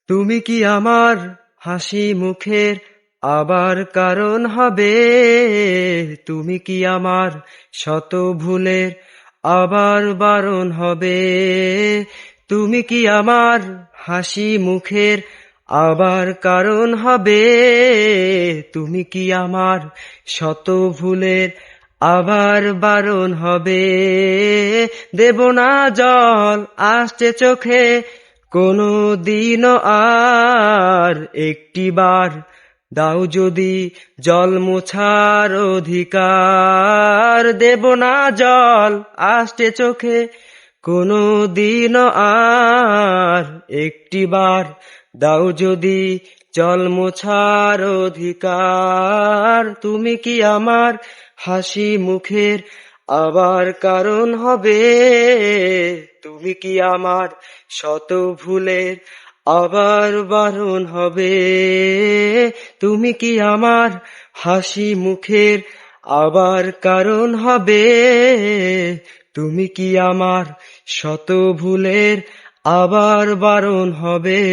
তুমি কি আমার হাসি মুখের আবার কারণ হবে? তুমি কি আমার শত ভুলের আবার বারণ হবে? তুমি কি আমার হাসি মুখের আবার কারণ হবে? তুমি কি আমার শত ভুলের আবার বারণ হবে? দেব না জল আসছে চোখে কোনো দিনও আর, একটিবার দাও যদি জল মোছার অধিকার। দেব না জল আসছে চোখে কোনো দিনও আর, একটিবার দাও যদি জল মোছার অধিকার। তুমি কি আমার হাসি মুখের আবার কারণ হবে? তুমি কি আমার শত ভুলের আবার বারণ হবে? তুমি কি আমার হাসি মুখের আবার কারণ হবে? তুমি কি আমার শত ভুলের আবার বারণ হবে?